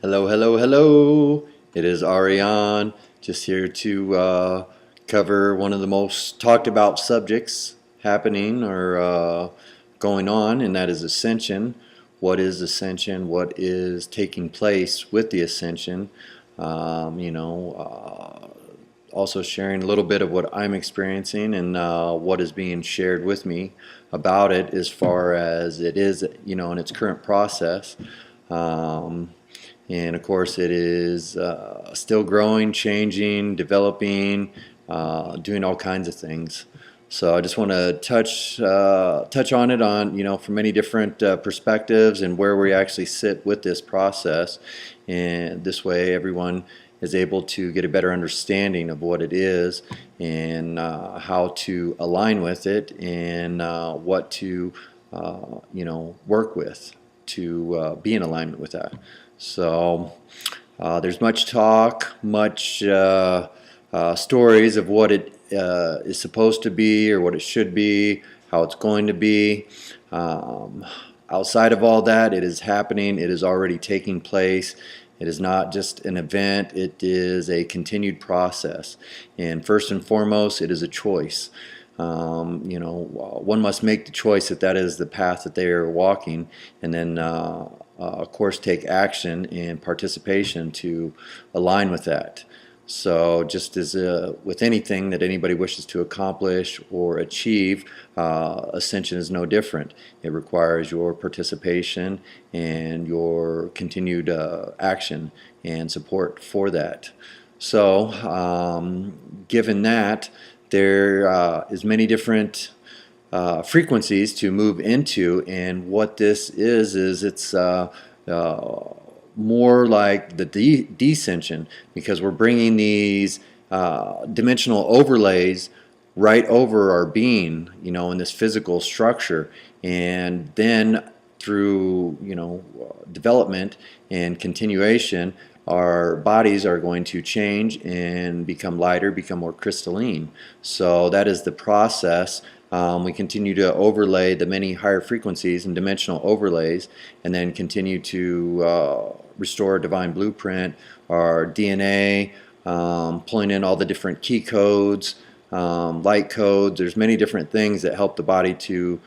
Hello, hello, hello. It is Ariane, just here to cover one of the most talked about subjects happening or going on, and that is Ascension. What is Ascension? What is taking place with the Ascension? Also sharing a little bit of what I'm experiencing and what is being shared with me about it as far as it is, in its current process. Um, and of course, it is still growing, changing, developing, doing all kinds of things. So I just want to touch on it from many different perspectives and where we actually sit with this process, and this way everyone is able to get a better understanding of what it is and how to align with it and what to work with to be in alignment with that. So there's much talk, much stories of what it is supposed to be or what it should be, how it's going to be. Outside of all that, it is happening. It is already taking place. It is not just an event. It is a continued process. And first and foremost, it is a choice. One must make the choice that that is the path that they are walking, and then of course take action and participation to align with that. So just as with anything that anybody wishes to accomplish or achieve, Ascension is no different. It requires your participation and your continued action and support for that. So given that, there is many different frequencies to move into, and what this is it's more like the descension, because we're bringing these dimensional overlays right over our being, in this physical structure, and then through development and continuation, our bodies are going to change and become lighter, become more crystalline. So that is the process. We continue to overlay the many higher frequencies and dimensional overlays, and then continue to restore our divine blueprint, our DNA, pulling in all the different key codes, light codes. There's many different things that help the body to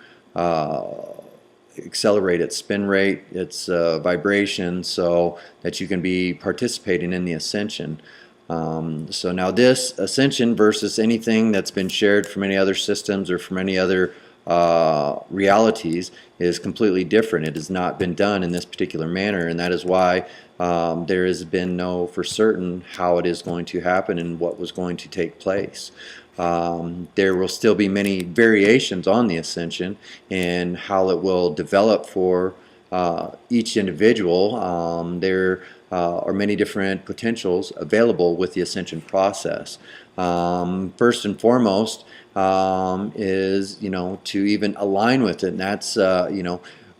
accelerate its spin rate, its vibration, so that you can be participating in the ascension. So now this ascension versus anything that's been shared from any other systems or from any other realities is completely different. It has not been done in this particular manner, and that is why there has been no for certain how it is going to happen and what was going to take place. There will still be many variations on the ascension and how it will develop for each individual. There are many different potentials available with the ascension process. First and foremost is to even align with it, and that's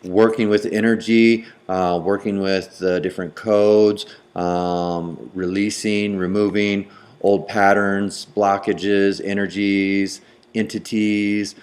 working with energy, working with different codes, releasing, removing old patterns, blockages, energies, entities,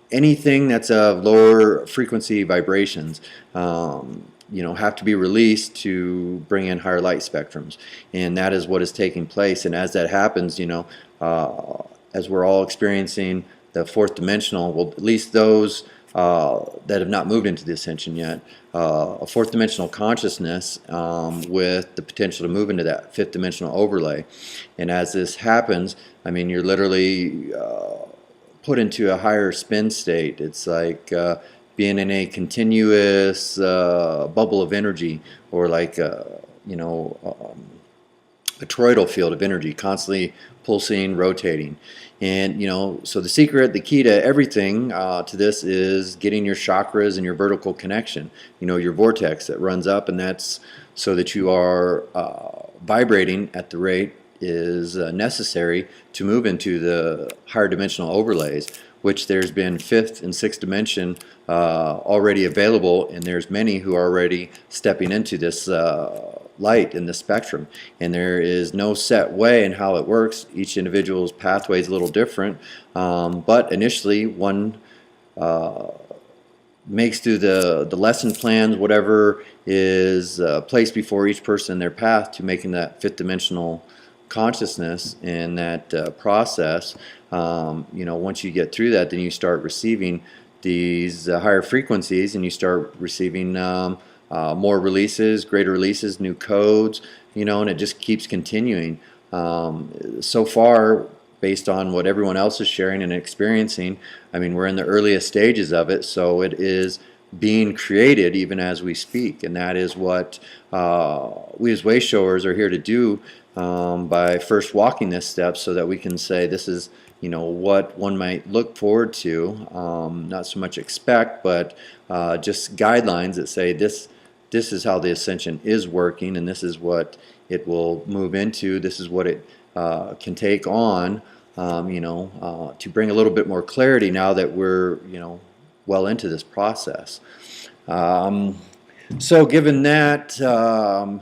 anything that's of lower frequency vibrations, have to be released to bring in higher light spectrums. And that is what is taking place. And as that happens, as we're all experiencing the fourth dimensional, well, at least those that have not moved into the ascension yet, a fourth dimensional consciousness with the potential to move into that fifth dimensional overlay. And as this happens, I mean, you're literally put into a higher spin state. It's like being in a continuous bubble of energy, or like a toroidal field of energy, constantly pulsing, rotating. And so the secret, the key to everything to this is getting your chakras and your vertical connection, your vortex that runs up, and that's so that you are vibrating at the rate is necessary to move into the higher dimensional overlays, which there's been fifth and sixth dimension already available, and there's many who are already stepping into this light in the spectrum. And there is no set way in how it works. Each individual's pathway is a little different, but initially one makes through the lesson plans, whatever is placed before each person in their path to making that fifth dimensional consciousness and that process. Once you get through that, then you start receiving these higher frequencies, and you start receiving more releases, greater releases, new codes, and it just keeps continuing. So far, based on what everyone else is sharing and experiencing, I mean, we're in the earliest stages of it, so it is being created even as we speak, and that is what we as way showers are here to do, by first walking this step, so that we can say this is what one might look forward to, not so much expect, but just guidelines that say this is how the ascension is working, and this is what it will move into, this is what it can take on, to bring a little bit more clarity now that we're well into this process. So given that, to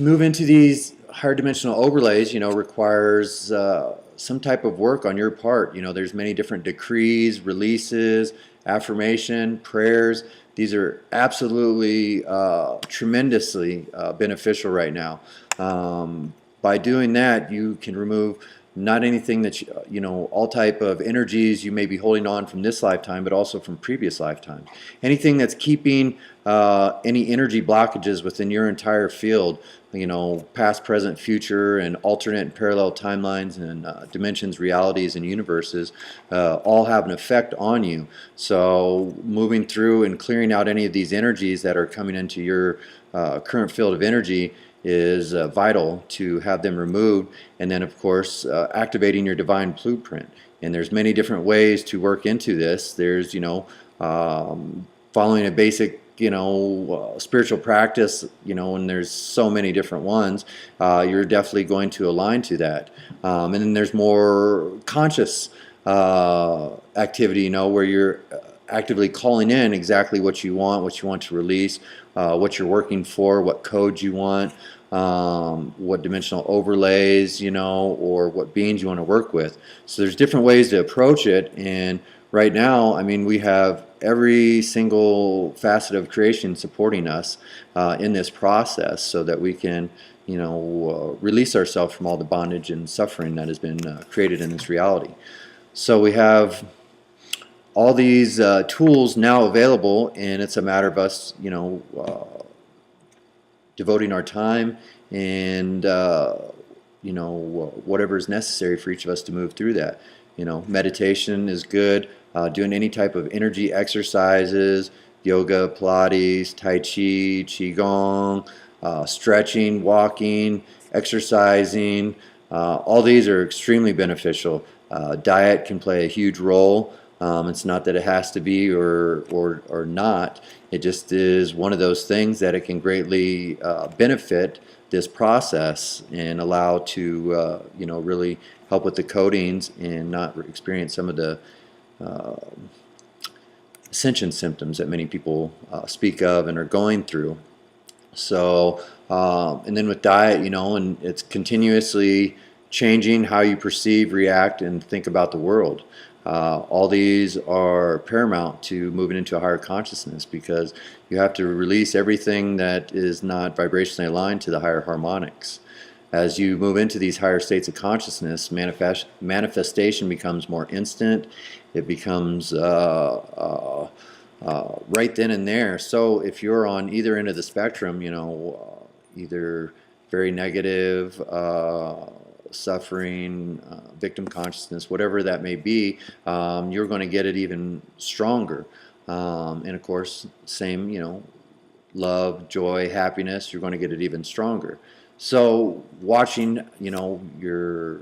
move into these higher dimensional overlays, requires some type of work on your part. There's many different decrees, releases, affirmation, prayers. These are absolutely tremendously beneficial right now. By doing that, you can remove not anything that all type of energies you may be holding on from this lifetime, but also from previous lifetimes. Anything that's keeping any energy blockages within your entire field, past, present, future, and alternate and parallel timelines and dimensions, realities, and universes, all have an effect on you. So moving through and clearing out any of these energies that are coming into your current field of energy is vital to have them removed, and then of course activating your divine blueprint. And there's many different ways to work into this. There's following a basic spiritual practice, and there's so many different ones. You're definitely going to align to that. And then there's more conscious activity, where you're actively calling in exactly what you want to release, what you're working for, what codes you want, what dimensional overlays, or what beings you want to work with. So there's different ways to approach it, and right now, I mean, we have every single facet of creation supporting us in this process, so that we can, release ourselves from all the bondage and suffering that has been created in this reality. So we have all these tools now available, and it's a matter of us, devoting our time and whatever is necessary for each of us to move through that. Meditation is good. Doing any type of energy exercises, yoga, Pilates, Tai Chi, Qigong, stretching, walking, exercising, all these are extremely beneficial. Diet can play a huge role. It's not that it has to be or not. It just is one of those things that it can greatly benefit this process and allow to really help with the codings and not experience some of the ascension symptoms that many people speak of and are going through. So and then with diet, and it's continuously changing how you perceive, react, and think about the world. All these are paramount to moving into a higher consciousness, because you have to release everything that is not vibrationally aligned to the higher harmonics. As you move into these higher states of consciousness, manifestation becomes more instant. It becomes right then and there. So if you're on either end of the spectrum, either very negative, suffering, victim consciousness, whatever that may be, you're going to get it even stronger. And of course, same, love, joy, happiness, you're going to get it even stronger. So watching, your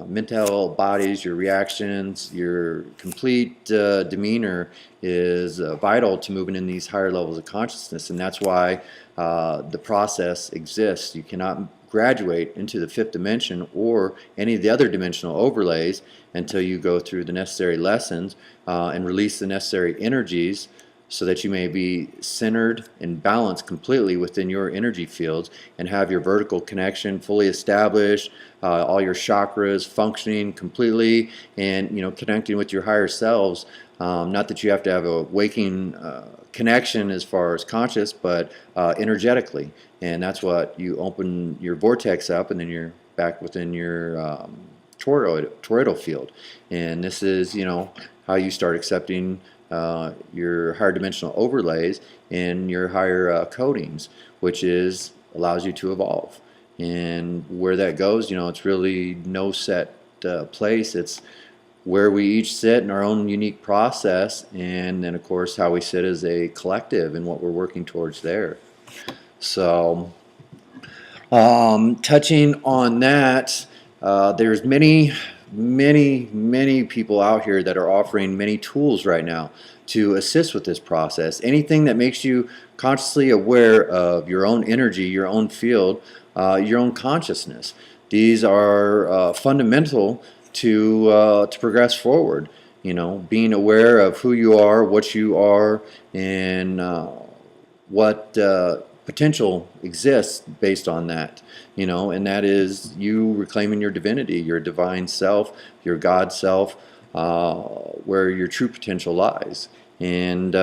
mental bodies, your reactions, your complete demeanor is vital to moving in these higher levels of consciousness, and that's why the process exists. You cannot graduate into the fifth dimension or any of the other dimensional overlays until you go through the necessary lessons and release the necessary energies, so that you may be centered and balanced completely within your energy fields and have your vertical connection fully established, all your chakras functioning completely, and connecting with your higher selves. Not that you have to have a waking connection as far as conscious, but energetically, and that's what you open your vortex up, and then you're back within your toroidal field. And this is how you start accepting your higher dimensional overlays and your higher codings, which allows you to evolve. And where that goes, it's really no set place. It's where we each sit in our own unique process, and then of course how we sit as a collective and what we're working towards there. So touching on that, there's many people out here that are offering many tools right now to assist with this process. Anything that makes you consciously aware of your own energy, your own field, your own consciousness. These are fundamental to progress forward. Being aware of who you are, what you are, and what potential exists based on that. And that is you reclaiming your divinity, your divine self, your God self, where your true potential lies. And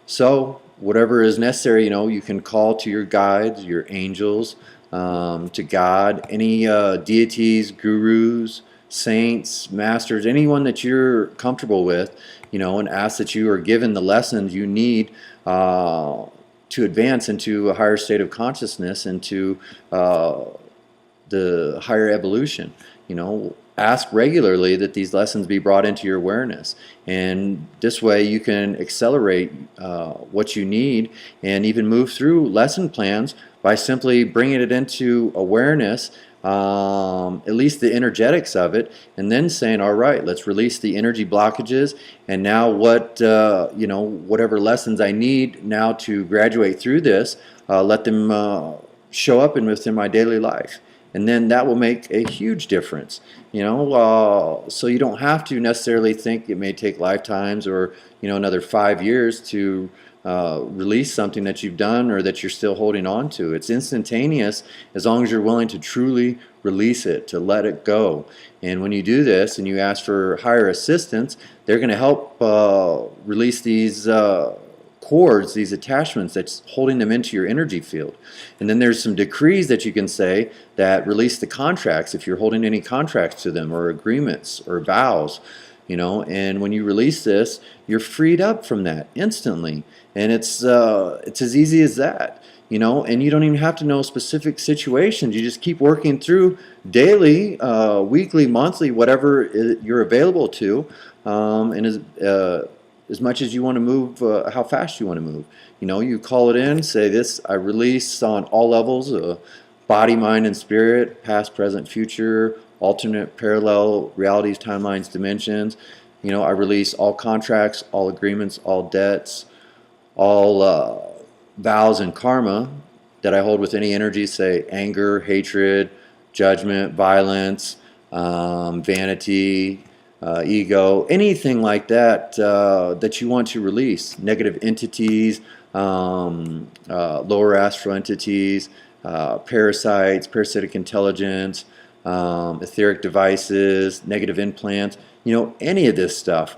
so whatever is necessary, you can call to your guides, your angels, to God, any deities, gurus, saints, masters, anyone that you're comfortable with, and ask that you are given the lessons you need to advance into a higher state of consciousness, into the higher evolution. Ask regularly that these lessons be brought into your awareness, and this way you can accelerate what you need and even move through lesson plans by simply bringing it into awareness, at least the energetics of it, and then saying, all right, let's release the energy blockages, and now whatever lessons I need now to graduate through this, let them show up within my daily life. And then that will make a huge difference, so you don't have to necessarily think it may take lifetimes or another 5 years to release something that you've done or that you're still holding on to. It's instantaneous as long as you're willing to truly release it, to let it go. And when you do this and you ask for higher assistance, they're going to help release these cords, these attachments that's holding them into your energy field. And then there's some decrees that you can say that release the contracts if you're holding any contracts to them, or agreements or vows. And when you release this, you're freed up from that instantly. And it's as easy as that. And you don't even have to know specific situations. You just keep working through daily, weekly, monthly, whatever you're available to, and as much as you want to move, how fast you want to move. You call it in, say this, I release on all levels, body, mind, and spirit, past, present, future, alternate, parallel, realities, timelines, dimensions. I release all contracts, all agreements, all debts, all vows and karma that I hold with any energy, say anger, hatred, judgment, violence, vanity, ego, anything like that that you want to release. Negative entities, lower astral entities, parasites, parasitic intelligence, etheric devices, negative implants, any of this stuff.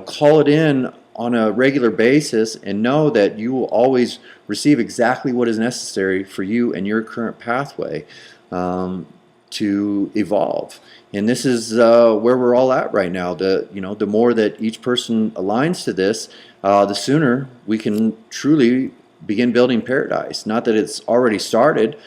Call it in on a regular basis and know that you will always receive exactly what is necessary for you and your current pathway to evolve. And this is where we're all at right now. The more that each person aligns to this, the sooner we can truly begin building paradise. Not that it's already started.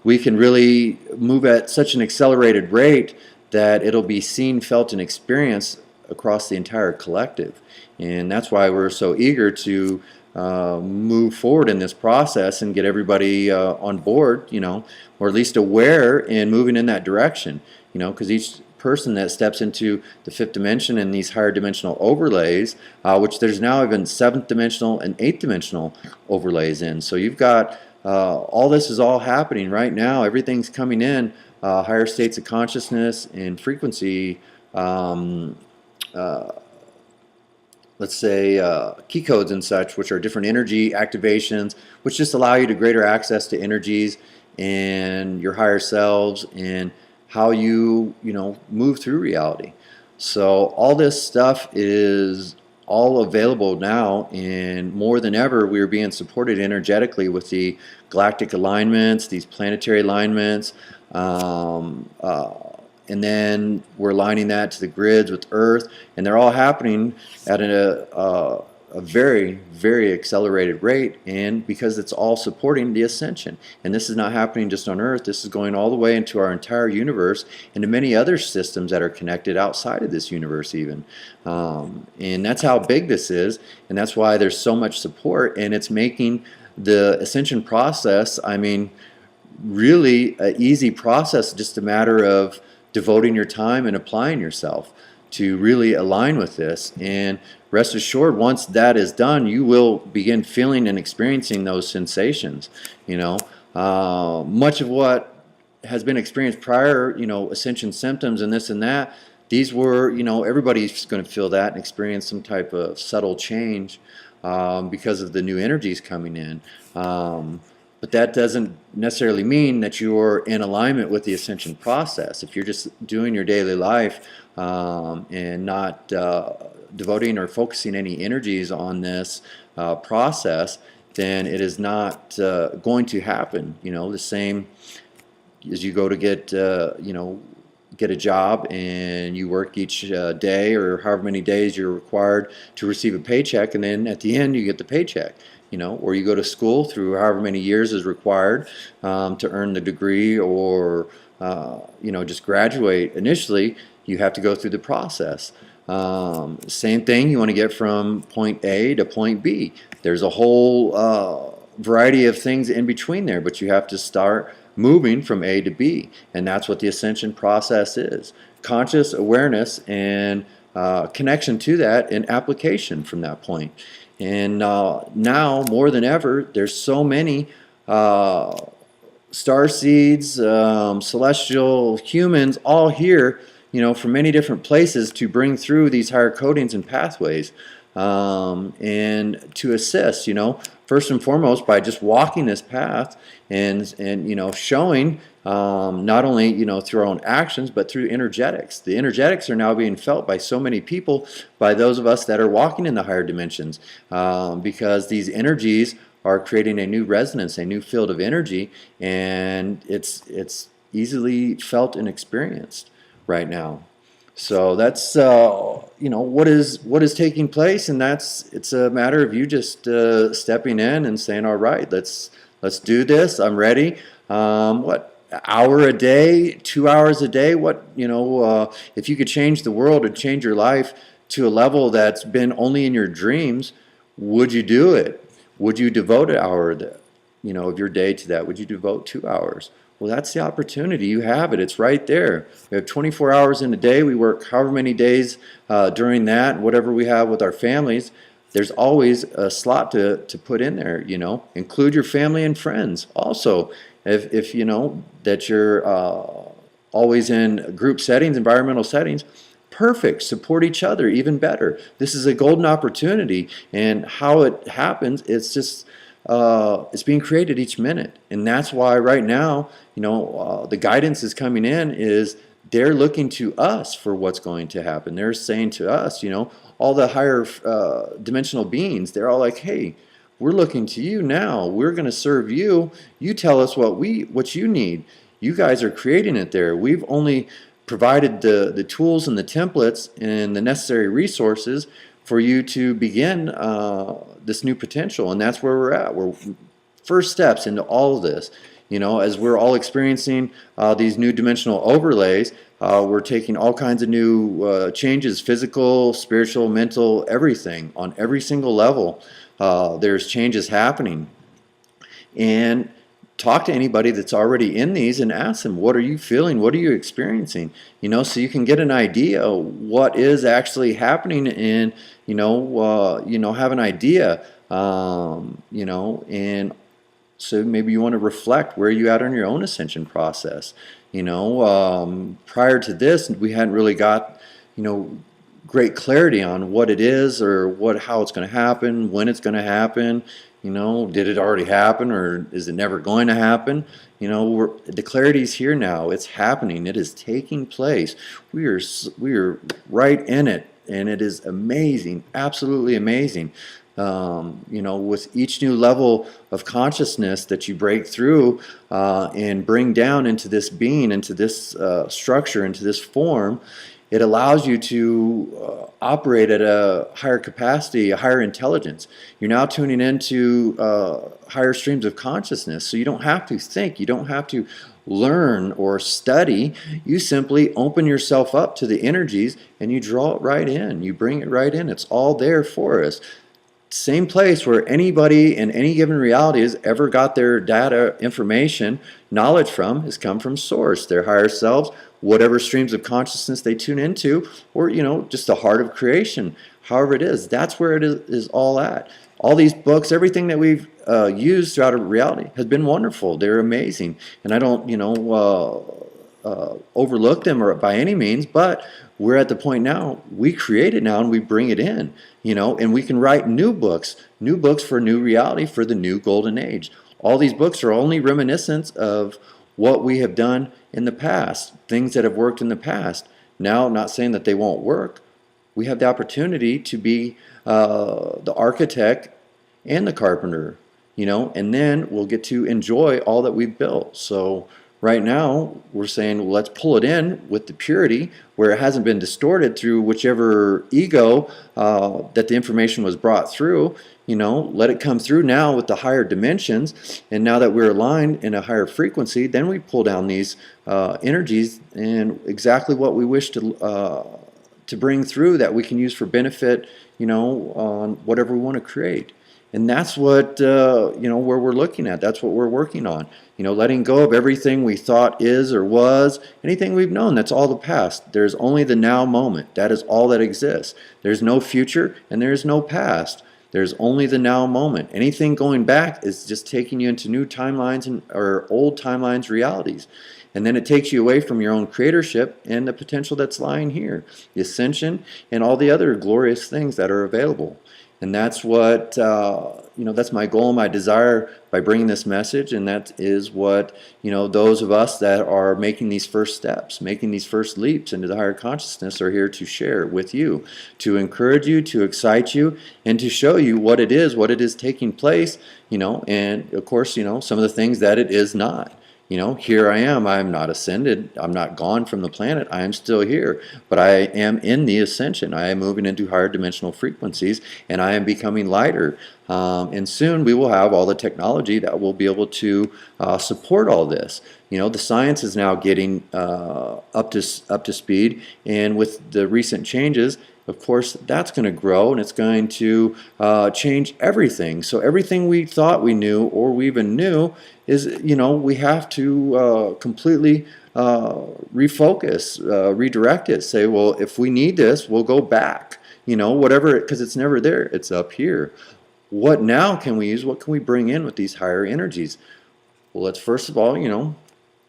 We can really move at such an accelerated rate that it'll be seen, felt, and experienced across the entire collective. And that's why we're so eager to move forward in this process and get everybody on board, or at least aware and moving in that direction, because each person that steps into the fifth dimension and these higher dimensional overlays, which there's now even seventh dimensional and eighth dimensional overlays in. So you've got all this is all happening right now. Everything's coming in, higher states of consciousness and frequency let's say, key codes and such, which are different energy activations, which just allow you to greater access to energies and your higher selves and how you know, move through reality. So all this stuff is all available now, and more than ever, we are being supported energetically with the galactic alignments, these planetary alignments, um, uh, and then we're aligning that to the grids with Earth, and they're all happening at a very, very accelerated rate, and because it's all supporting the ascension. And this is not happening just on Earth, this is going all the way into our entire universe and to many other systems that are connected outside of this universe even. And that's how big this is, and that's why there's so much support, and it's making the ascension process, I mean, really an easy process, just a matter of devoting your time and applying yourself to really align with this. And rest assured, once that is done, you will begin feeling and experiencing those sensations. You know, much of what has been experienced prior, you know, ascension symptoms and this and that, these were, you know, everybody's going to feel that and experience some type of subtle change because of the new energies coming in. But that doesn't necessarily mean that you're in alignment with the ascension process. If you're just doing your daily life and not devoting or focusing any energies on this process, then it is not going to happen. You know, the same as you go to get, you know, get a job and you work each day or however many days you're required to receive a paycheck, and then at the end you get the paycheck. You know, or you go to school through however many years is required to earn the degree, or you know, just graduate. Initially, you have to go through the process. Same thing, you want to get from point A to point B. There's a whole variety of things in between there, but you have to start moving from A to B, and that's what the ascension process is. Conscious awareness and connection to that and application from that point. And now, more than ever, there's so many star seeds, celestial humans, all here, you know, from many different places to bring through these higher codings and pathways and to assist, you know, first and foremost by just walking this path and you know, showing not only, you know, through our own actions, but through energetics. The energetics are now being felt by so many people, by those of us that are walking in the higher dimensions, because these energies are creating a new resonance, a new field of energy, and it's easily felt and experienced right now. So that's you know, what is taking place, and it's a matter of you just stepping in and saying, all right, let's do this. I'm ready. What, hour a day, 2 hours a day? What, you know, if you could change the world and change your life to a level that's been only in your dreams, would you do it? Would you devote an hour, you know, of your day to that? Would you devote 2 hours? Well, that's the opportunity. You have it. It's right there. We have 24 hours in a day. We work however many days during that, whatever we have with our families. There's always a slot to put in there, you know. Include your family and friends. Also, if you know that you're always in group settings, environmental settings, perfect. Support each other even better. This is a golden opportunity, and how it happens, it's just it's being created each minute. And that's why right now, you know, the guidance is coming in, is they're looking to us for what's going to happen. They're saying to us, you know, all the higher dimensional beings, they're all like, hey, we're looking to you now. We're going to serve you. You tell us what you need. You guys are creating it there. We've only provided the tools and the templates and the necessary resources for you to begin this new potential. And that's where we're at. We're first steps into all of this. You know, as we're all experiencing these new dimensional overlays, we're taking all kinds of new changes, physical, spiritual, mental, everything, on every single level. There's changes happening. And talk to anybody that's already in these and ask them, what are you feeling? What are you experiencing? You know, so you can get an idea what is actually happening, and you know, have an idea, you know, and so maybe you want to reflect where you at on your own ascension process. You know, prior to this, we hadn't really got, you know, great clarity on what it is or how it's going to happen, when it's going to happen. Did it already happen or is it never going to happen? The clarity's here now. It's happening. It is taking place. We are right in it, and it is amazing, absolutely amazing. With each new level of consciousness that you break through and bring down into this being, into this structure, into this form, it allows you to operate at a higher capacity, a higher intelligence. You're now tuning into higher streams of consciousness, so you don't have to think, you don't have to learn or study. You simply open yourself up to the energies and you draw it right in. You bring it right in. It's all there for us. Same place where anybody in any given reality has ever got their data, information, knowledge from has come from source, their higher selves, whatever streams of consciousness they tune into, or just the heart of creation, however it is. That's where it is all at. All these books, everything that we've used throughout reality has been wonderful. They're amazing, and I don't overlook them or by any means, but we're at the point now, we create it now and we bring it in, and we can write new books for new reality, for the new golden age. All these books are only reminiscence of what we have done in the past, things that have worked in the past. Now, not saying that they won't work, we have the opportunity to be the architect and the carpenter, and then we'll get to enjoy all that we've built. So right now, we're saying, well, let's pull it in with the purity where it hasn't been distorted through whichever ego that the information was brought through. Let it come through now with the higher dimensions. And now that we're aligned in a higher frequency, then we pull down these energies and exactly what we wish to bring through that we can use for benefit, on whatever we want to create. And that's what, where we're looking at. That's what we're working on. Letting go of everything we thought is or was, anything we've known, that's all the past. There's only the now moment. That is all that exists. There's no future and there's no past. There's only the now moment. Anything going back is just taking you into new timelines or old timelines, realities. And then it takes you away from your own creatorship and the potential that's lying here, the ascension and all the other glorious things that are available. And that's what, that's my goal, my desire by bringing this message. And that is what, those of us that are making these first steps, making these first leaps into the higher consciousness are here to share with you, to encourage you, to excite you, and to show you what it is taking place, and of course, some of the things that it is not. Here I am. I'm not ascended. I'm not gone from the planet. I am still here. But I am in the ascension. I am moving into higher dimensional frequencies, and I am becoming lighter. And soon we will have all the technology that will be able to support all this. The science is now getting up to speed, and with the recent changes, of course, that's going to grow and it's going to change everything. So everything we thought we knew or we even knew is, we have to completely refocus, redirect it, say, well, if we need this, we'll go back, whatever, because it's never there, it's up here. What now can we use? What can we bring in with these higher energies? Well, let's first of all,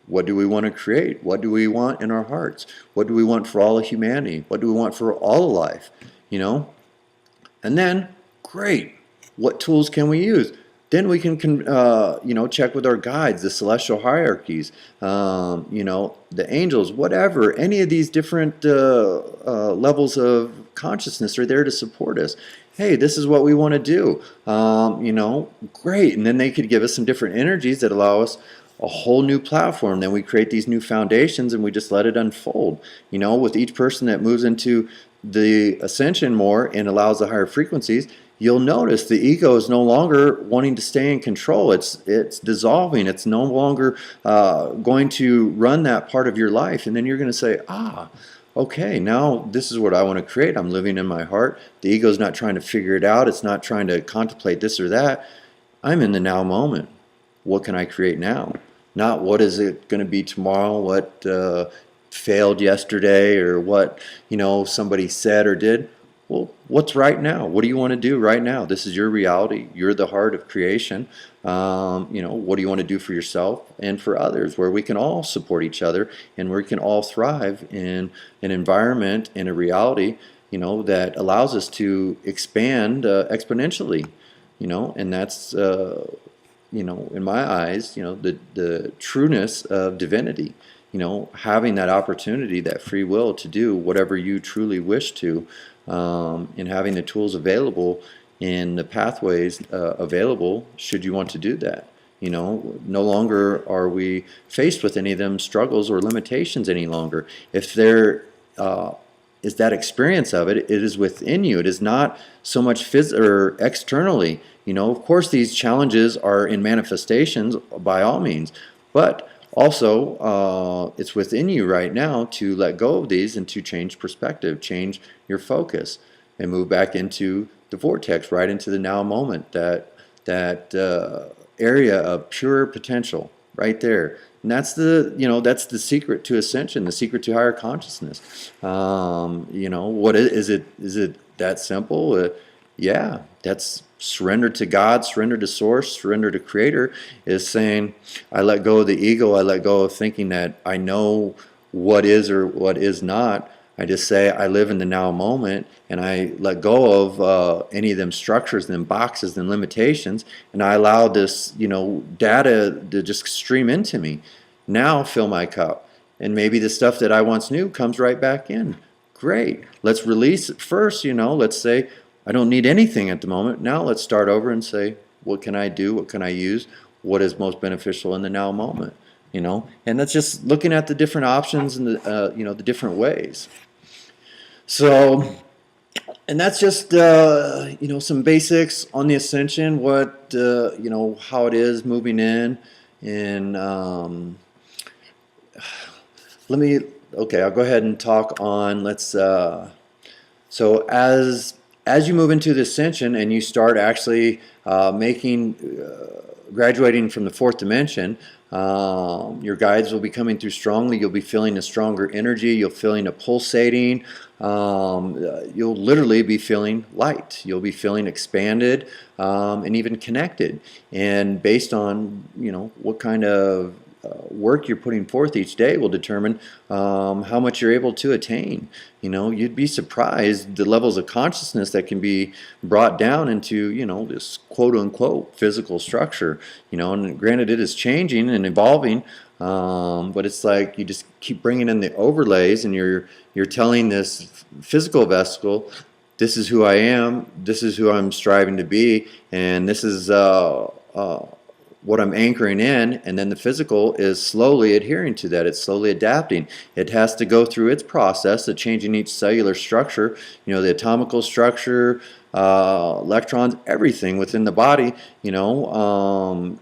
what do we want to create? What do we want in our hearts? What do we want for all of humanity? What do we want for all of life? And then, great, what tools can we use? Then we can check with our guides, the celestial hierarchies, the angels, whatever. Any of these different levels of consciousness are there to support us. Hey, this is what we want to do. Great. And then they could give us some different energies that allow us a whole new platform. Then we create these new foundations and we just let it unfold. With each person that moves into the ascension more and allows the higher frequencies, you'll notice the ego is no longer wanting to stay in control. It's dissolving. It's no longer going to run that part of your life. And then you're going to say, okay, now this is what I want to create. I'm living in my heart. The ego's not trying to figure it out. It's not trying to contemplate this or that. I'm in the now moment. What can I create now? Not what is it going to be tomorrow, what failed yesterday, or what somebody said or did. Well, what's right now? What do you want to do right now? This is your reality. You're the heart of creation. What do you want to do for yourself and for others, where we can all support each other and where we can all thrive in an environment, in a reality that allows us to expand exponentially, and that's, in my eyes, the trueness of divinity, having that opportunity, that free will to do whatever you truly wish to, and having the tools available and the pathways available should you want to do that. No longer are we faced with any of them struggles or limitations any longer. If there is that experience of it, it is within you. It is not so much or externally. Of course, these challenges are in manifestations by all means, but also it's within you right now to let go of these and to change perspective, change your focus, and move back into the vortex, right into the now moment, that area of pure potential right there. And that's the secret to ascension, the secret to higher consciousness. What is it? Is it that simple? Yeah, that's surrender to God, surrender to Source, surrender to Creator, is saying, I let go of the ego, I let go of thinking that I know what is or what is not. I just say I live in the now moment, and I let go of any of them structures, them boxes, and limitations, and I allow this, data to just stream into me. Now fill my cup, and maybe the stuff that I once knew comes right back in. Great. Let's release it first. Let's say I don't need anything at the moment. Now let's start over and say, what can I do? What can I use? What is most beneficial in the now moment? And that's just looking at the different options and the different ways. So, and that's just some basics on the Ascension. What how it is moving in, and I'll go ahead and talk on. So as you move into the Ascension and you start actually graduating from the fourth dimension, your guides will be coming through strongly. You'll be feeling a stronger energy. You'll feeling a pulsating. You'll literally be feeling light. You'll be feeling expanded and even connected. And based on what kind of work you're putting forth each day will determine how much you're able to attain. You'd be surprised the levels of consciousness that can be brought down into this quote unquote physical structure. And granted, it is changing and evolving, but it's like you just keep bringing in the overlays, and you're telling this physical vesicle, this is who I am, this is who I'm striving to be, and this is what I'm anchoring in, and then the physical is slowly adhering to that. It's slowly adapting. It has to go through its process of changing each cellular structure, the atomical structure, electrons, everything within the body, and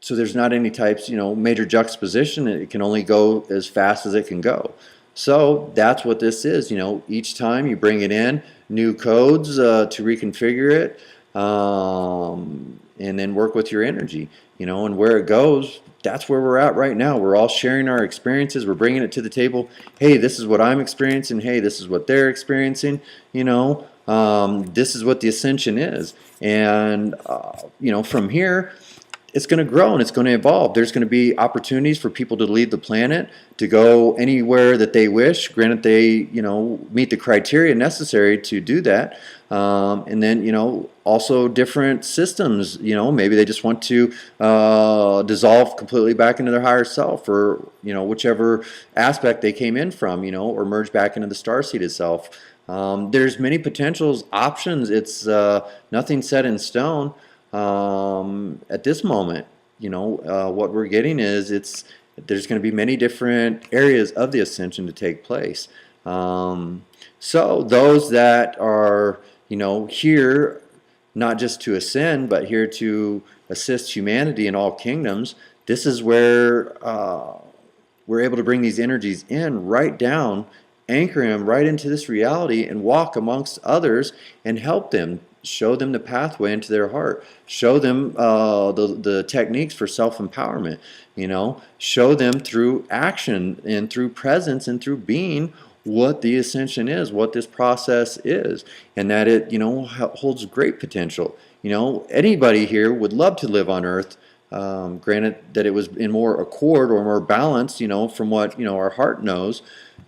so there's not any types, major juxtaposition. It can only go as fast as it can go. So that's what this is. Each time you bring it in, new codes to reconfigure it, and then work with your energy, and where it goes, that's where we're at right now. We're all sharing our experiences. We're bringing it to the table. Hey, this is what I'm experiencing. Hey, this is what they're experiencing. This is what the Ascension is. And, from here, it's going to grow and it's going to evolve. There's going to be opportunities for people to leave the planet, to go anywhere that they wish. Granted, they, meet the criteria necessary to do that. And then, also different systems, maybe they just want to dissolve completely back into their higher self, or, whichever aspect they came in from, or merge back into the starseed itself. There's many potentials, options. It's nothing set in stone. At this moment, what we're getting is there's going to be many different areas of the Ascension to take place. So those that are, here not just to ascend, but here to assist humanity in all kingdoms, this is where we're able to bring these energies in right down, anchor them right into this reality, and walk amongst others and help them. Show them the pathway into their heart. Show them the techniques for self-empowerment. Show them through action and through presence and through being what the Ascension is, what this process is, and that it holds great potential. Anybody here would love to live on Earth Granted that it was in more accord or more balance, from what, our heart knows,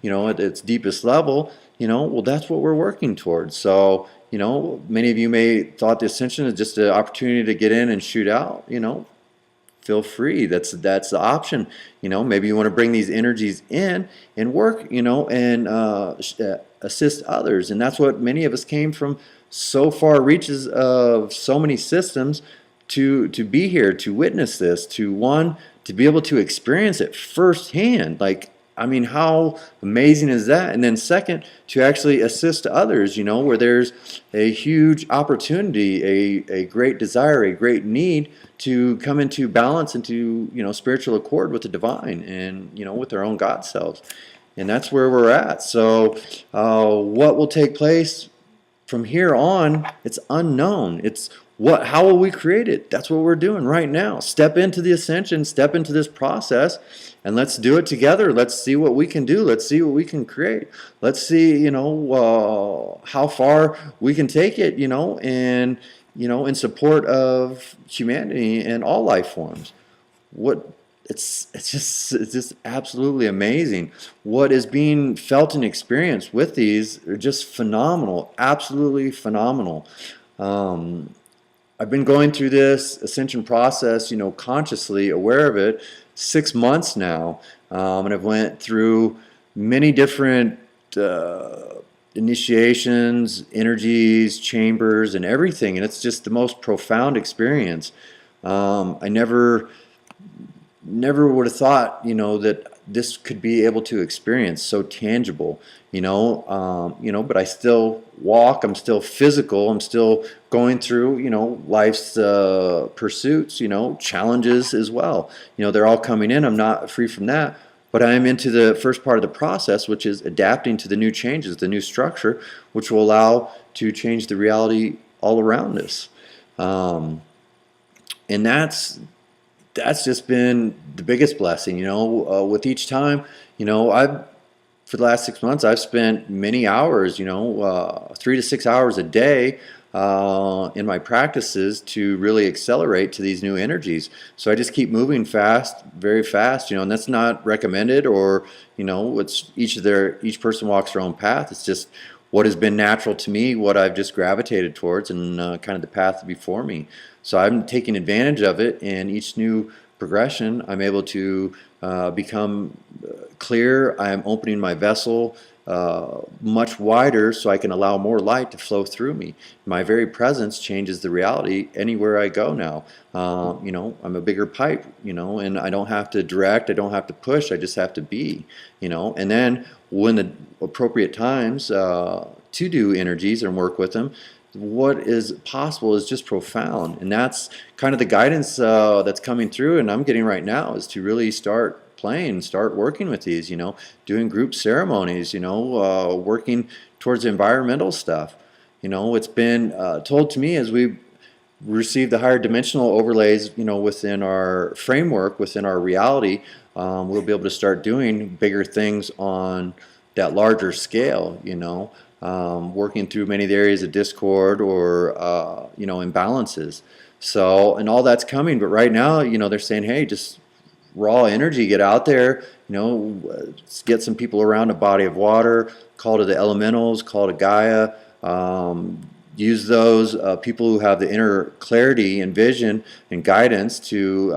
at its deepest level, well, that's what we're working towards. So, many of you may thought the Ascension is just an opportunity to get in and shoot out, feel free. That's the option. Maybe you want to bring these energies in and work, and assist others. And that's what many of us came from so far reaches of so many systems to be here, to witness this, to be able to experience it firsthand. Like, I mean, how amazing is that? And then second, to actually assist others, where there's a huge opportunity, a great desire, a great need to come into balance, into, spiritual accord with the divine and, with their own God selves. And that's where we're at. So what will take place from here on, it's unknown. How will we create it? That's what we're doing right now. Step into the Ascension, step into this process, and let's do it together. Let's see what we can do. Let's see what we can create. Let's see, how far we can take it, and, in support of humanity and all life forms. It's just absolutely amazing. What is being felt and experienced with these are just phenomenal, absolutely phenomenal. I've been going through this Ascension process, consciously aware of it, 6 months now, and I've went through many different initiations, energies, chambers, and everything, and it's just the most profound experience. I never would have thought, that this could be able to experience so tangible, but I still walk, I'm still physical, I'm still going through, life's pursuits, challenges as well. They're all coming in. I'm not free from that, but I am into the first part of the process, which is adapting to the new changes, the new structure, which will allow to change the reality all around us. And that's just been the biggest blessing, with each time, for the last 6 months, I've spent many hours, 3 to 6 hours a day in my practices to really accelerate to these new energies. So I just keep moving fast, very fast, and that's not recommended, or, it's each person walks their own path. It's just what has been natural to me, what I've just gravitated towards, and kind of the path before me. So I'm taking advantage of it, and each new progression, I'm able to become clear. I'm opening my vessel much wider so I can allow more light to flow through me. My very presence changes the reality anywhere I go now. I'm a bigger pipe, and I don't have to direct, I don't have to push, I just have to be, and then when the appropriate times to do energies and work with them, what is possible is just profound. And that's kind of the guidance that's coming through and I'm getting right now, is to really start playing, start working with these, doing group ceremonies, working towards environmental stuff. It's been told to me as we receive the higher dimensional overlays, within our framework, within our reality, we'll be able to start doing bigger things on that larger scale, working through many of the areas of discord or, imbalances. So, and all that's coming, but right now, they're saying, hey, just raw energy, get out there, get some people around a body of water, call to the elementals, call to Gaia, use those people who have the inner clarity and vision and guidance to,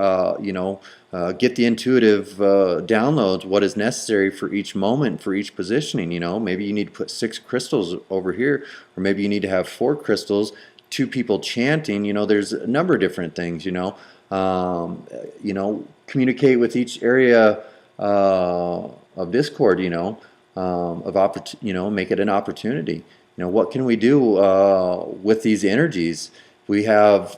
get the intuitive downloads, what is necessary for each moment, for each positioning. Maybe you need to put 6 crystals over here, or maybe you need to have 4 crystals, 2 people chanting. There's a number of different things. Communicate with each area of discord. Make it an opportunity. What can we do with these energies? We have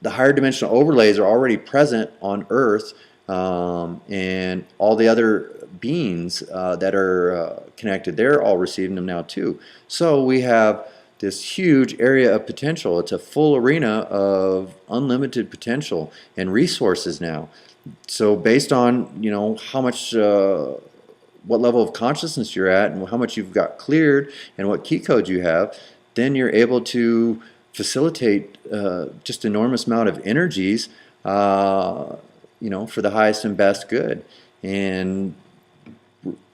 the higher dimensional overlays are already present on Earth, and all the other beings that are connected, they're all receiving them now too. So we have this huge area of potential. It's a full arena of unlimited potential and resources now. So based on how much what level of consciousness you're at and how much you've got cleared and what key code you have, then you're able to facilitate just enormous amount of energies for the highest and best good. And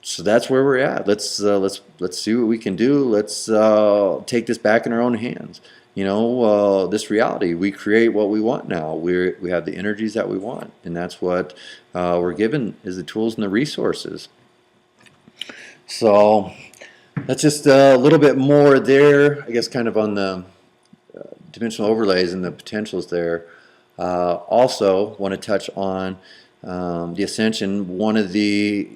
so that's where we're at. Let's see what we can do. Let's take this back in our own hands. This reality, we create what we want now. We have the energies that we want, and that's what we're given, is the tools and the resources. So that's just a little bit more there, I guess, kind of on the dimensional overlays and the potentials there. Also want to touch on the Ascension. One of the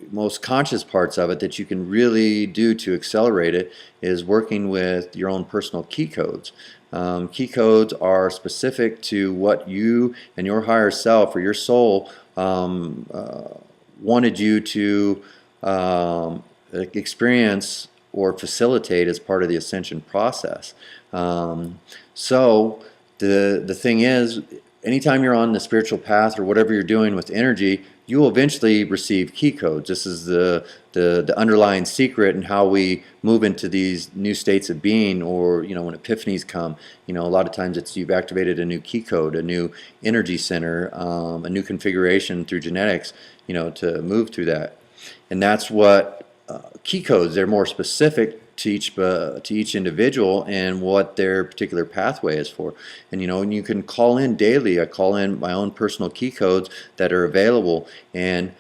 most conscious parts of it that you can really do to accelerate it is working with your own personal key codes. Key codes are specific to what you and your higher self or your soul wanted you to experience or facilitate as part of the Ascension process. So the thing is, anytime you're on the spiritual path or whatever you're doing with energy, you will eventually receive key codes. This is the underlying secret in how we move into these new states of being, or when epiphanies come. A lot of times it's you've activated a new key code, a new energy center, a new configuration through genetics, to move through that. And that's what key codes, they're more specific to each individual and what their particular pathway is for. And you can call in daily. I call in my own personal key codes that are available, and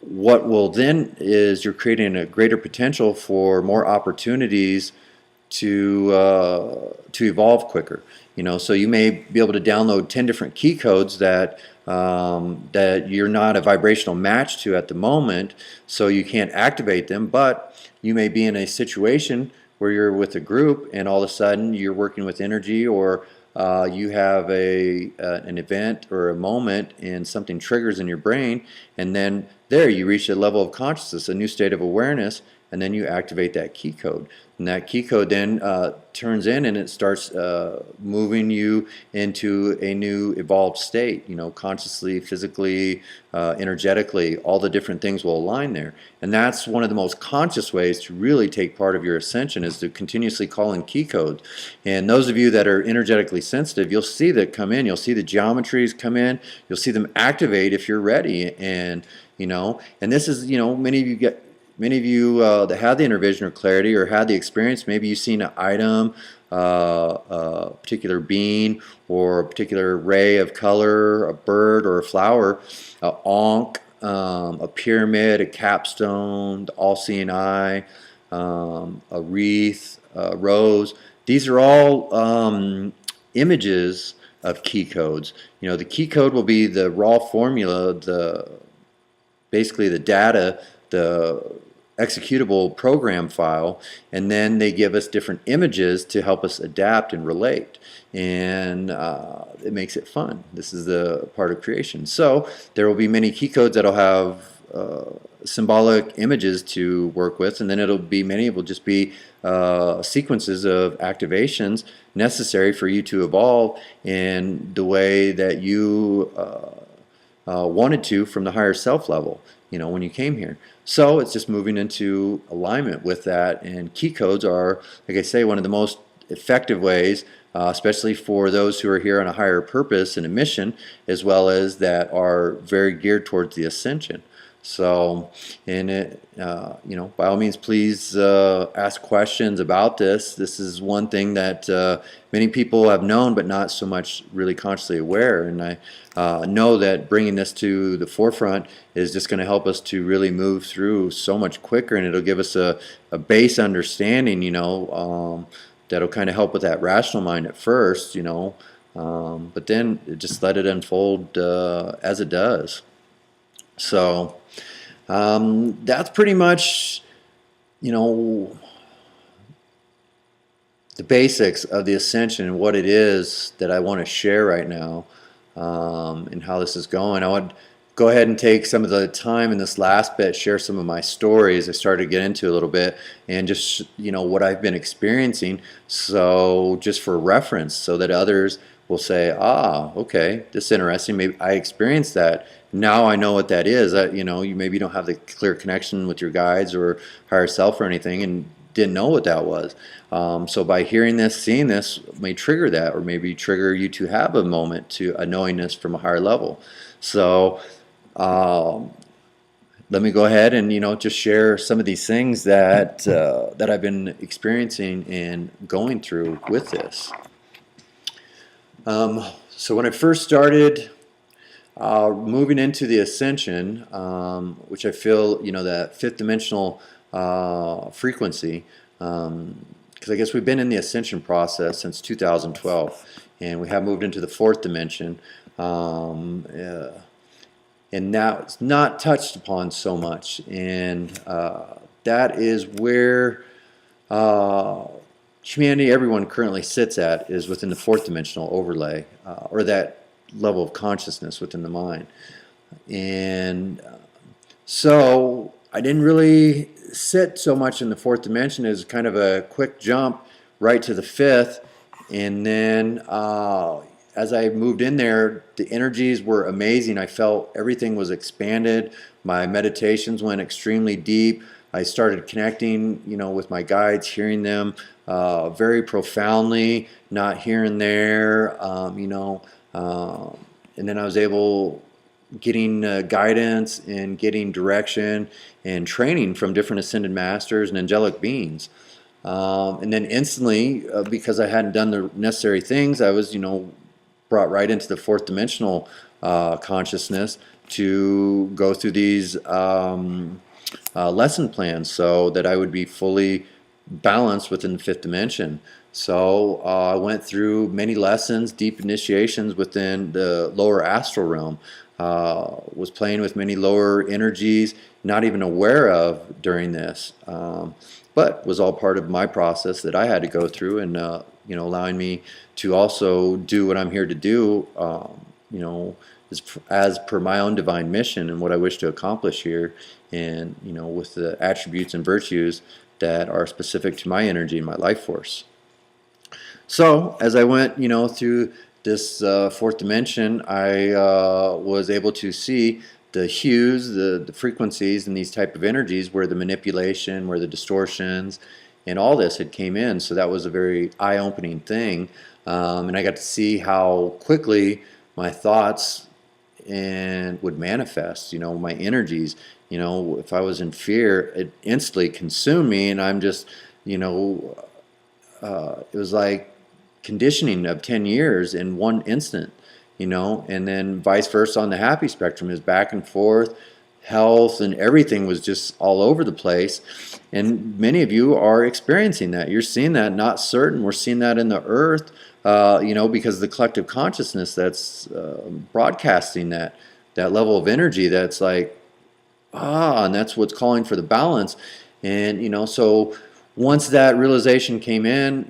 what will then is you're creating a greater potential for more opportunities to evolve quicker. So you may be able to download 10 different key codes that you're not a vibrational match to at the moment, so you can't activate them. But you may be in a situation where you're with a group and all of a sudden you're working with energy, or you have an event or a moment and something triggers in your brain, and then there you reach a level of consciousness, a new state of awareness, and then you activate that key code. And that key code then turns in and it starts moving you into a new evolved state, consciously, physically, energetically. All the different things will align there. And that's one of the most conscious ways to really take part of your ascension, is to continuously call in key codes. And those of you that are energetically sensitive, you'll see that come in. You'll see the geometries come in. You'll see them activate if you're ready. And this is, many of you that had the intervision or clarity or had the experience, maybe you've seen an item, a particular being, or a particular ray of color, a bird or a flower, a ankh, a pyramid, a capstone, the all-seeing eye, a wreath, a rose. These are all images of key codes. The key code will be the raw formula, basically the data, the executable program file, and then they give us different images to help us adapt and relate, and it makes it fun. This is the part of creation. So there will be many key codes that'll have symbolic images to work with, and then many will just be sequences of activations necessary for you to evolve in the way that you wanted to from the higher self level, when you came here. So it's just moving into alignment with that, and key codes are, like I say, one of the most effective ways, especially for those who are here on a higher purpose and a mission, as well as that are very geared towards the ascension. So, by all means, please ask questions about this. This is one thing that many people have known, but not so much really consciously aware. And I know that bringing this to the forefront is just going to help us to really move through so much quicker, and it'll give us a base understanding, that'll kind of help with that rational mind at first, but then just let it unfold as it does. So that's pretty much, the basics of the Ascension and what it is that I want to share right now, and how this is going. I would go ahead and take some of the time in this last bit, share some of my stories I started to get into a little bit, and just, what I've been experiencing, so just for reference, so that others will say, okay, this is interesting. Maybe I experienced that. Now I know what that is. You maybe don't have the clear connection with your guides or higher self or anything, and didn't know what that was. So by hearing this, seeing this may trigger that, or maybe trigger you to have a moment to a knowingness from a higher level. So let me go ahead and just share some of these things that that I've been experiencing and going through with this. So when I first started moving into the Ascension, which I feel, that fifth dimensional frequency, because I guess we've been in the Ascension process since 2012, and we have moved into the fourth dimension, and now it's not touched upon so much, and that is where humanity, everyone currently sits at, is within the fourth dimensional overlay, or that level of consciousness within the mind. And so I didn't really sit so much in the fourth dimension as kind of a quick jump right to the fifth. And then as I moved in there, the energies were amazing. I felt everything was expanded. My meditations went extremely deep. I started connecting, with my guides, hearing them very profoundly, not here and there, and then I was able getting guidance and getting direction and training from different ascended masters and angelic beings. And then instantly, because I hadn't done the necessary things, I was, brought right into the fourth dimensional consciousness to go through these lesson plans so that I would be fully balanced within the fifth dimension. So I went through many lessons, deep initiations within the lower astral realm, was playing with many lower energies, not even aware of during this, but was all part of my process that I had to go through, and allowing me to also do what I'm here to do, as per my own divine mission and what I wish to accomplish here, and with the attributes and virtues that are specific to my energy and my life force. So as I went, through this fourth dimension, I was able to see the hues, the frequencies, and these type of energies where the manipulation, where the distortions, and all this had came in. So that was a very eye-opening thing, and I got to see how quickly my thoughts would manifest. My energies. If I was in fear, it instantly consumed me, and I'm just, it was like conditioning of 10 years in one instant, and then vice versa on the happy spectrum is back and forth. Health and everything was just all over the place, and many of you are experiencing that. You're seeing that. Not certain. We're seeing that in the earth, because of the collective consciousness that's broadcasting that level of energy that's like, and that's what's calling for the balance. And so once that realization came in,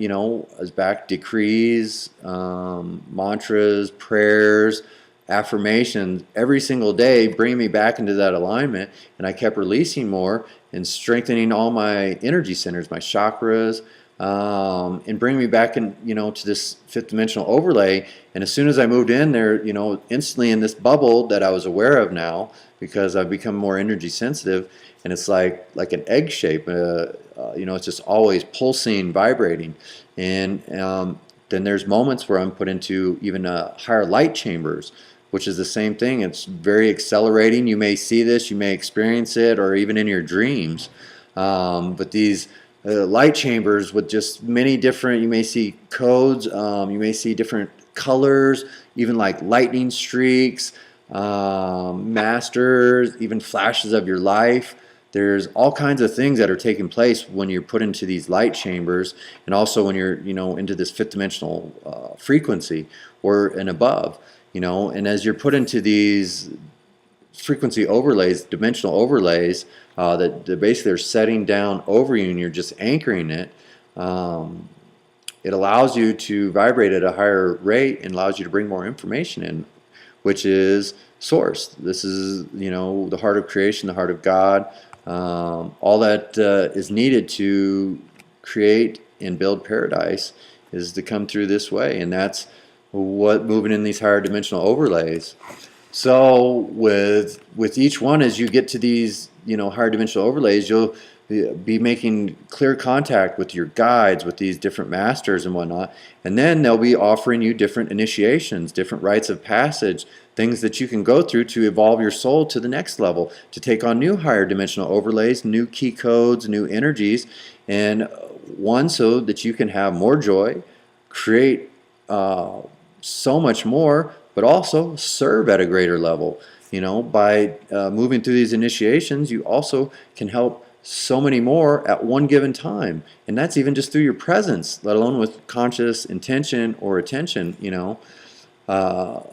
as back decrees, mantras, prayers, affirmations every single day, bring me back into that alignment, and I kept releasing more and strengthening all my energy centers, my chakras, and bring me back in, to this fifth dimensional overlay. And as soon as I moved in there, instantly in this bubble that I was aware of now, because I've become more energy sensitive, and it's like an egg shape. It's just always pulsing, vibrating, and then there's moments where I'm put into even higher light chambers, which is the same thing. It's very accelerating. You may see this, you may experience it, or even in your dreams. But these light chambers with just many different, you may see codes, you may see different colors, even like lightning streaks, masters, even flashes of your life. There's all kinds of things that are taking place when you're put into these light chambers, and also when you're, into this fifth dimensional frequency and above, and as you're put into these frequency overlays, dimensional overlays, that basically they're setting down over you, and you're just anchoring it. It allows you to vibrate at a higher rate and allows you to bring more information in, which is source. This is, the heart of creation, the heart of God. All that is needed to create and build paradise is to come through this way, and that's what moving in these higher dimensional overlays. So with each one, as you get to these higher dimensional overlays, you'll be making clear contact with your guides, with these different masters and whatnot. And then they'll be offering you different initiations, different rites of passage, things that you can go through to evolve your soul to the next level, to take on new higher dimensional overlays, new key codes, new energies, and one, so that you can have more joy, create so much more, but also serve at a greater level. You know, by moving through these initiations, you also can help so many more at one given time. And that's even just through your presence, let alone with conscious intention or attention, you know.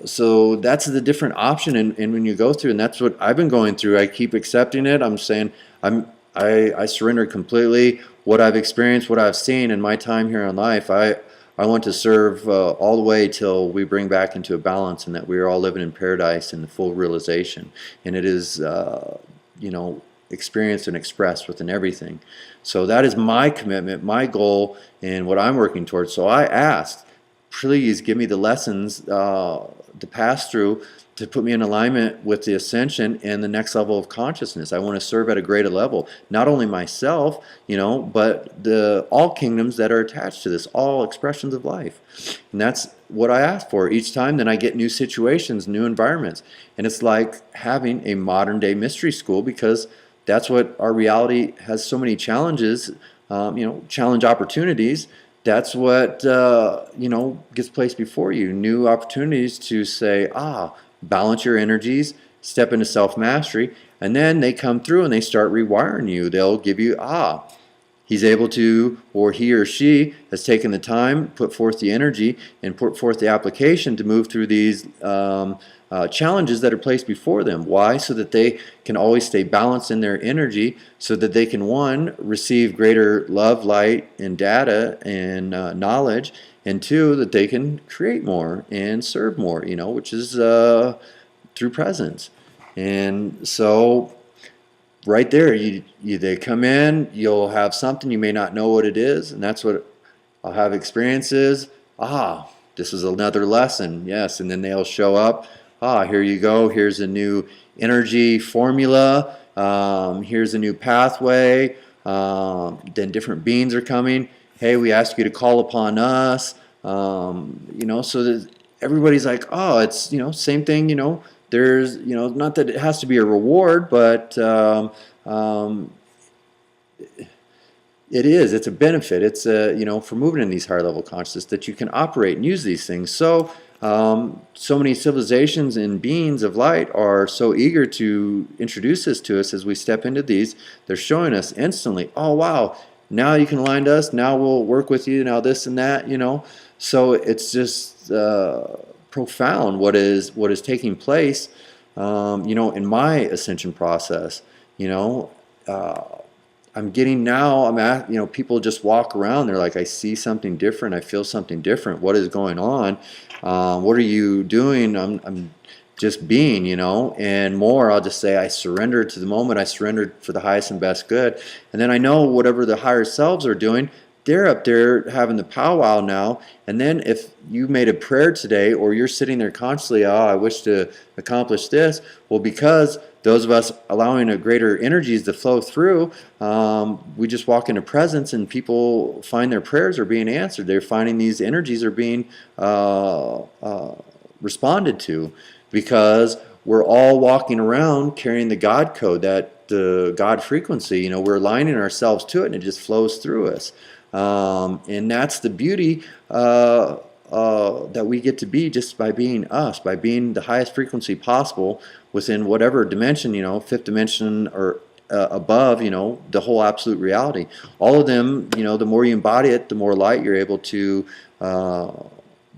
So that's the different option, and when you go through, and that's what I've been going through. I keep accepting it. I'm saying I surrender completely. What I've experienced, what I've seen in my time here in life, I want to serve all the way till we bring back into a balance, and that we are all living in paradise in the full realization. And it is, you know, experienced and expressed within everything. So that is my commitment, my goal, and what I'm working towards. So I asked, please give me the lessons to pass through to put me in alignment with the ascension and the next level of consciousness. I want to serve at a greater level, not only myself, you know, but the all kingdoms that are attached to this, all expressions of life. And that's what I ask for each time. Then I get new situations, new environments, and it's like having a modern day mystery school, because that's what our reality has. So many challenges, you know, challenge opportunities. That's what, you know, gets placed before you. New opportunities to say, balance your energies, step into self-mastery, and then they come through and they start rewiring you. They'll give you, he's able to, or he or she has taken the time, put forth the energy, and put forth the application to move through these challenges that are placed before them. Why? So that they can always stay balanced in their energy, so that they can, one, receive greater love, light, and data and knowledge, and two, that they can create more and serve more, you know, which is through presence. And so right there, they come in, you'll have something, you may not know what it is, and that's what I'll have experiences. This is another lesson, yes, and then they'll show up. Here you go, here's a new energy formula, here's a new pathway, then different beings are coming. Hey, we ask you to call upon us, you know, so that everybody's like, it's, you know, same thing, you know, there's, you know, not that it has to be a reward, but it's a benefit. It's you know, for moving in these higher level consciousness, that you can operate and use these things. So so many civilizations and beings of light are so eager to introduce this to us as we step into these. They're showing us instantly, oh wow, now you can align to us, now we'll work with you, now this and that, you know. So it's just profound what is taking place, you know, in my ascension process. You know, I'm getting now, you know, people just walk around, they're like, I see something different, I feel something different, what is going on? What are you doing? I'm just being, you know, and more, I'll just say I surrendered to the moment, I surrendered for the highest and best good. And then I know whatever the higher selves are doing, they're up there having the powwow now. And then if you made a prayer today, or you're sitting there consciously, I wish to accomplish this, well, because those of us allowing a greater energies to flow through, we just walk into presence, and people find their prayers are being answered. They're finding these energies are being responded to, because we're all walking around carrying the God code, that the God frequency. You know, we're aligning ourselves to it, and it just flows through us. And that's the beauty that we get to be, just by being us, by being the highest frequency possible within whatever dimension, you know, fifth dimension or above, you know, the whole absolute reality. All of them, you know, the more you embody it, the more light you're able to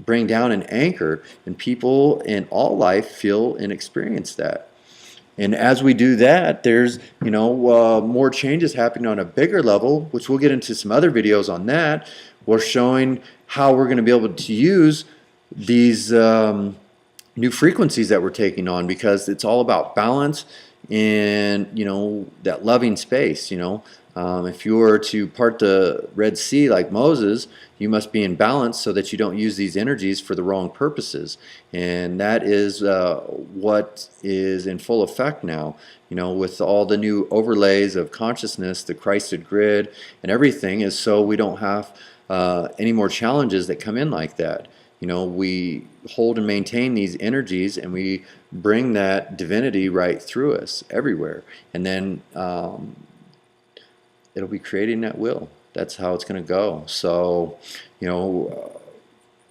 bring down and anchor, and people in all life feel and experience that. And as we do that, there's, you know, more changes happening on a bigger level, which we'll get into some other videos on that. We're showing how we're going to be able to use these new frequencies that we're taking on, because it's all about balance and, you know, that loving space, you know. If you were to part the Red Sea like Moses, you must be in balance so that you don't use these energies for the wrong purposes. And that is what is in full effect now. With all the new overlays of consciousness, the Christed grid, and everything, is so we don't have any more challenges that come in like that. We hold and maintain these energies, and we bring that divinity right through us everywhere. And then it'll be creating at will. That's how it's going to go. So,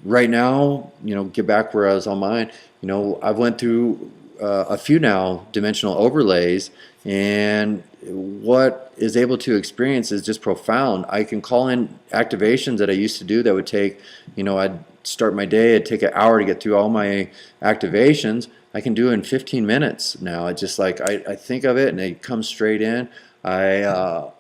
right now, get back where I was on mine. I've went through a few now dimensional overlays, and what is able to experience is just profound. I can call in activations that I used to do that would take, I'd start my day, it'd take an hour to get through all my activations. I can do it in 15 minutes now. It's just like I think of it and it comes straight in. I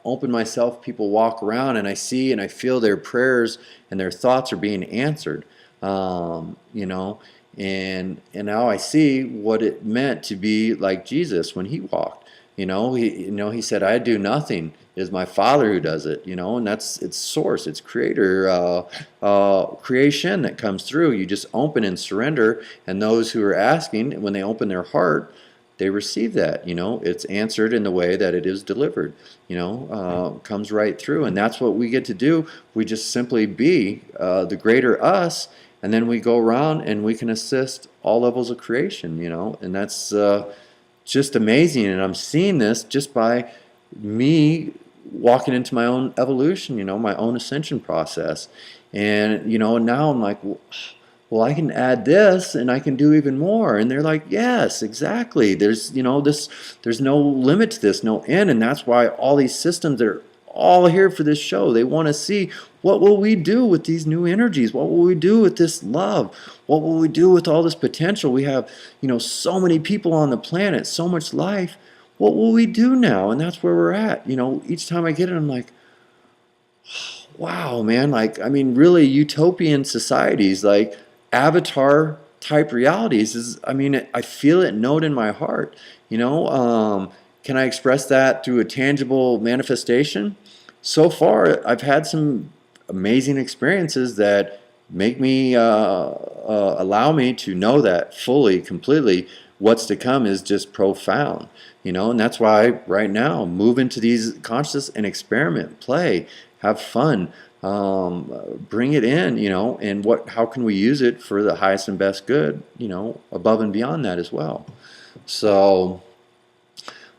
open myself, people walk around, and I see and I feel their prayers and their thoughts are being answered. And now I see what it meant to be like Jesus when he walked. He said, "I do nothing. It is my Father who does it." And that's its source, its creator, creation that comes through. You just open and surrender, and those who are asking, when they open their heart, they receive that. It's answered in the way that it is delivered. Comes right through, and that's what we get to do. We just simply be the greater us, and then we go around and we can assist all levels of creation. And that's just amazing. And I'm seeing this just by me walking into my own evolution. My own ascension process, and now I'm like, well, I can add this and I can do even more. And they're like, yes, exactly. There's no limit to this, no end. And that's why all these systems that are all here for this show, they want to see, what will we do with these new energies? What will we do with this love? What will we do with all this potential? We have, so many people on the planet, so much life. What will we do now? And that's where we're at. Each time I get it, I'm like, wow, man. Really utopian societies, like Avatar type realities I feel it, know it in my heart. Can I express that through a tangible manifestation? So far, I've had some amazing experiences that make me allow me to know that fully, completely. What's to come is just profound. And that's why right now, move into these conscious and experiment, play, have fun. Bring it in, and how can we use it for the highest and best good, above and beyond that as well. So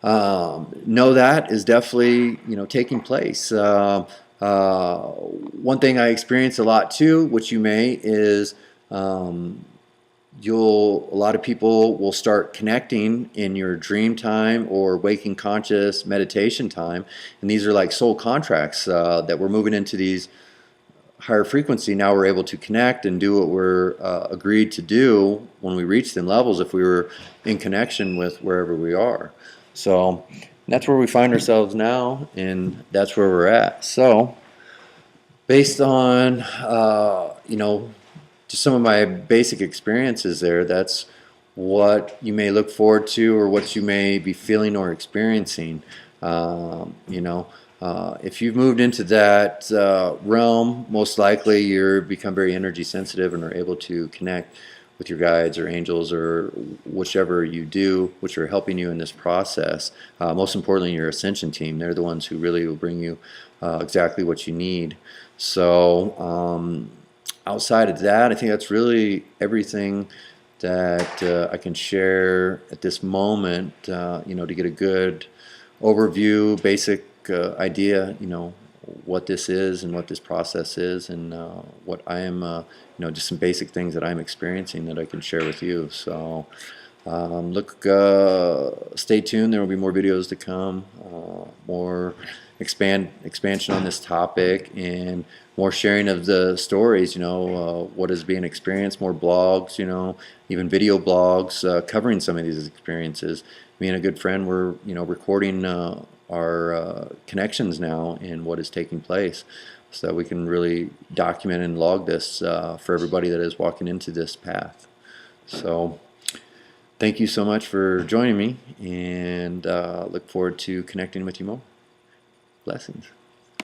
know that is definitely, taking place. One thing I experience a lot too, which you may, is a lot of people will start connecting in your dream time or waking conscious meditation time, and these are like soul contracts that we're moving into these higher frequency. Now we're able to connect and do what we're agreed to do when we reach them levels, if we were in connection with wherever we are. So that's where we find ourselves now, and that's where we're at. So based on just some of my basic experiences there, that's what you may look forward to, or what you may be feeling or experiencing. If you've moved into that realm, most likely you're become very energy sensitive and are able to connect with your guides or angels or whichever you do, which are helping you in this process. Most importantly, your Ascension team. They're the ones who really will bring you exactly what you need. So outside of that, I think that's really everything that I can share at this moment, to get a good overview, basic idea, what this is and what this process is, and what I am, just some basic things that I'm experiencing that I can share with you. So stay tuned. There will be more videos to come, more expansion on this topic, and more sharing of the stories, what is being experienced, more blogs, even video blogs covering some of these experiences. Me and a good friend were, recording our connections now and what is taking place, so that we can really document and log this for everybody that is walking into this path. So thank you so much for joining me, and look forward to connecting with you more. Blessings.